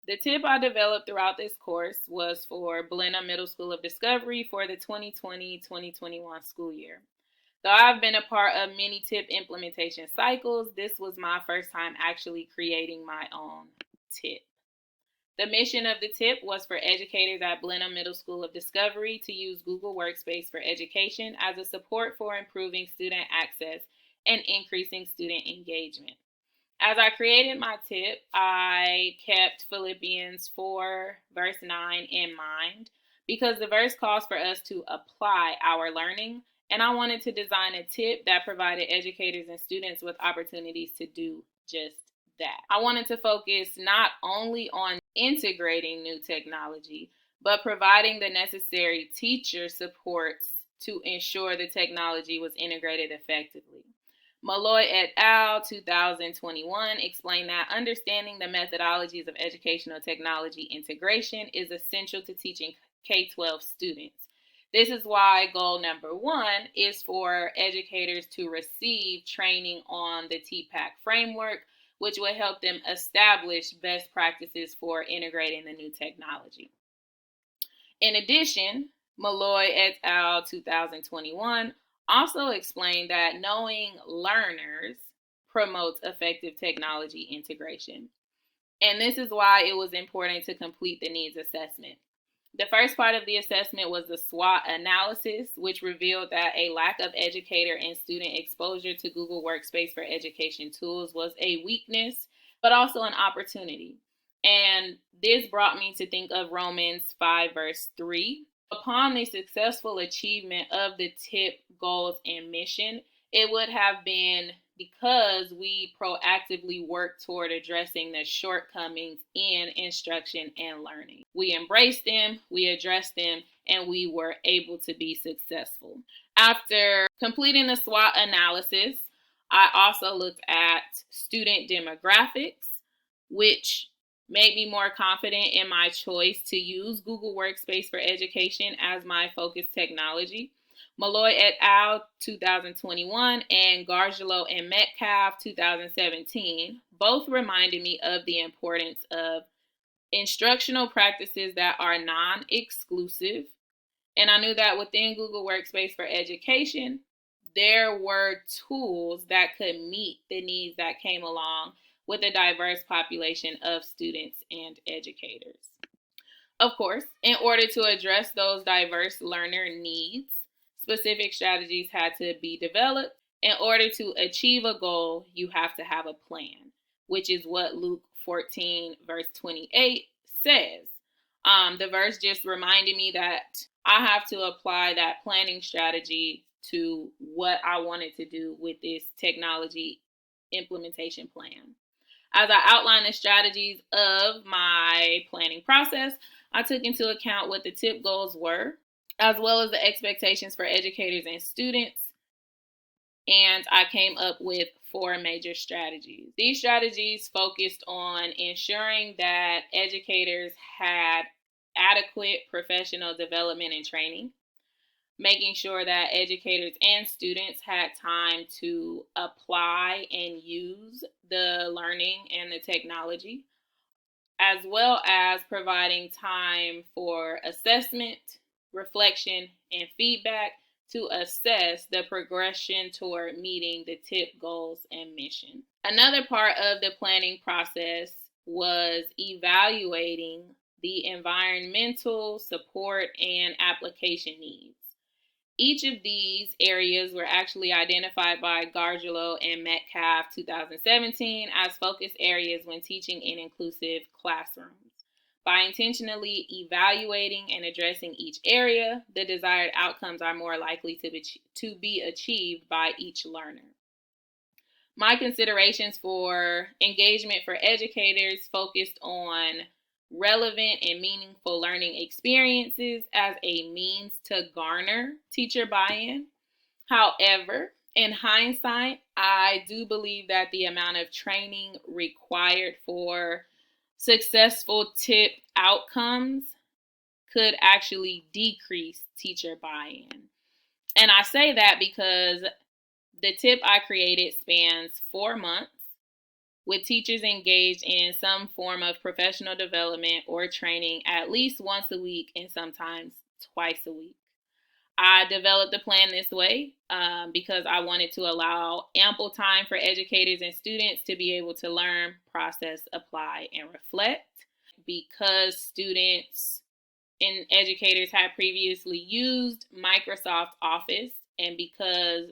The tip I developed throughout this course was for Blenheim Middle School of Discovery for the 2020-2021 school year. Though I've been a part of many tip implementation cycles, this was my first time actually creating my own tip. The mission of the tip was for educators at Blenheim Middle School of Discovery to use Google Workspace for Education as a support for improving student access and increasing student engagement. As I created my tip, I kept Philippians 4, verse 9 in mind because the verse calls for us to apply our learning, and I wanted to design a tip that provided educators and students with opportunities to do just that. I wanted to focus not only on integrating new technology, but providing the necessary teacher supports to ensure the technology was integrated effectively. Malloy et al. 2021 explained that understanding the methodologies of educational technology integration is essential to teaching K-12 students. This is why goal number 1 is for educators to receive training on the TPAC framework, which will help them establish best practices for integrating the new technology. In addition, Malloy et al. 2021 also explained that knowing learners promotes effective technology integration. And this is why it was important to complete the needs assessment. The first part of the assessment was the SWOT analysis, which revealed that a lack of educator and student exposure to Google Workspace for Education tools was a weakness, but also an opportunity. And this brought me to think of Romans 5, verse 3. Upon the successful achievement of the TIP goals and mission, it would have been because we proactively worked toward addressing the shortcomings in instruction and learning. We embraced them, we addressed them, and we were able to be successful. After completing the SWOT analysis, I also looked at student demographics, which made me more confident in my choice to use Google Workspace for Education as my focus technology. Malloy et al. 2021 and Gargiulo and Metcalf 2017 both reminded me of the importance of instructional practices that are non-exclusive. And I knew that within Google Workspace for Education, there were tools that could meet the needs that came along with a diverse population of students and educators. Of course, in order to address those diverse learner needs, specific strategies had to be developed. In order to achieve a goal, you have to have a plan, which is what Luke 14, verse 28 says. The verse just reminded me that I have to apply that planning strategy to what I wanted to do with this technology implementation plan. As I outlined the strategies of my planning process, I took into account what the TIP goals were, as well as the expectations for educators and students, and I came up with 4 major strategies. These strategies focused on ensuring that educators had adequate professional development and training, making sure that educators and students had time to apply and use the learning and the technology, as well as providing time for assessment, reflection, and feedback to assess the progression toward meeting the TIP goals and mission. Another part of the planning process was evaluating the environmental, support, and application needs. Each of these areas were actually identified by Gargiulo and Metcalf 2017 as focus areas when teaching in inclusive classrooms. By intentionally evaluating and addressing each area, the desired outcomes are more likely to be achieved by each learner. My considerations for engagement for educators focused on relevant and meaningful learning experiences as a means to garner teacher buy-in. However, in hindsight, I do believe that the amount of training required for successful TIP outcomes could actually decrease teacher buy-in. And I say that because the TIP I created spans 4 months. with teachers engaged in some form of professional development or training at least once a week and sometimes twice a week. I developed the plan this way because I wanted to allow ample time for educators and students to be able to learn, process, apply, and reflect. Because students and educators had previously used Microsoft Office, and because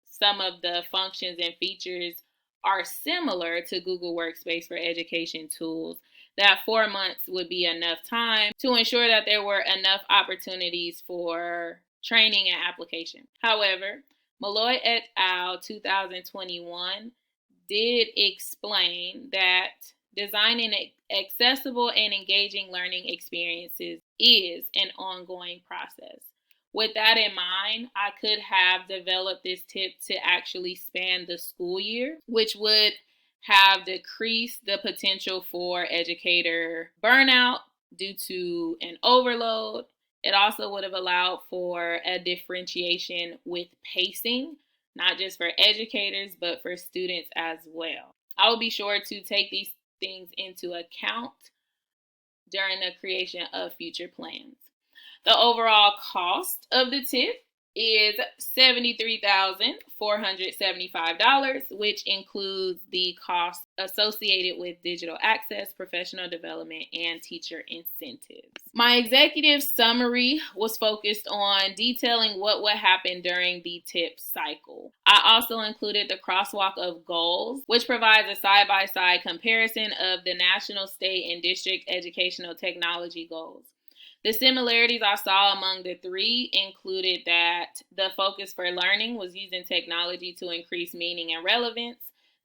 some of the functions and features are similar to Google Workspace for education tools, that 4 months would be enough time to ensure that there were enough opportunities for training and application. However, Malloy et al. 2021 did explain that designing accessible and engaging learning experiences is an ongoing process. With that in mind, I could have developed this tip to actually span the school year, which would have decreased the potential for educator burnout due to an overload. It also would have allowed for a differentiation with pacing, not just for educators, but for students as well. I will be sure to take these things into account during the creation of future plans. The overall cost of the tip is $73,475, which includes the cost associated with digital access, professional development, and teacher incentives. My executive summary was focused on detailing what would happen during the tip cycle. I also included the crosswalk of goals, which provides a side-by-side comparison of the national, state, and district educational technology goals. The similarities I saw among the three included that the focus for learning was using technology to increase meaning and relevance.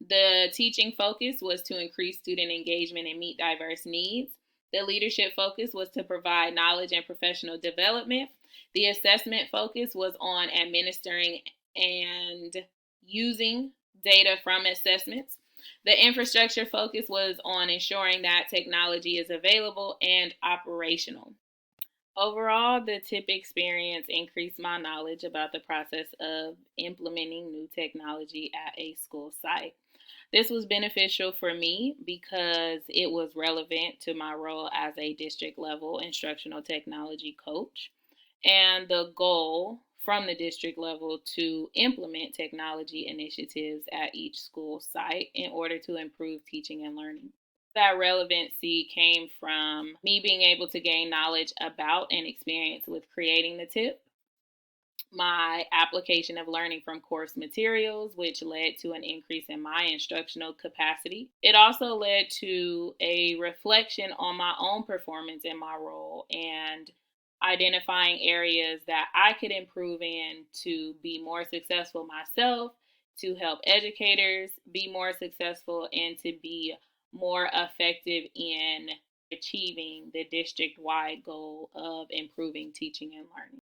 The teaching focus was to increase student engagement and meet diverse needs. The leadership focus was to provide knowledge and professional development. The assessment focus was on administering and using data from assessments. The infrastructure focus was on ensuring that technology is available and operational. Overall, the TIP experience increased my knowledge about the process of implementing new technology at a school site. This was beneficial for me because it was relevant to my role as a district level instructional technology coach and the goal from the district level to implement technology initiatives at each school site in order to improve teaching and learning. That relevancy came from me being able to gain knowledge about and experience with creating the tip, my application of learning from course materials, which led to an increase in my instructional capacity. It also led to a reflection on my own performance in my role and identifying areas that I could improve in to be more successful myself, to help educators be more successful, and to be more effective in achieving the district-wide goal of improving teaching and learning.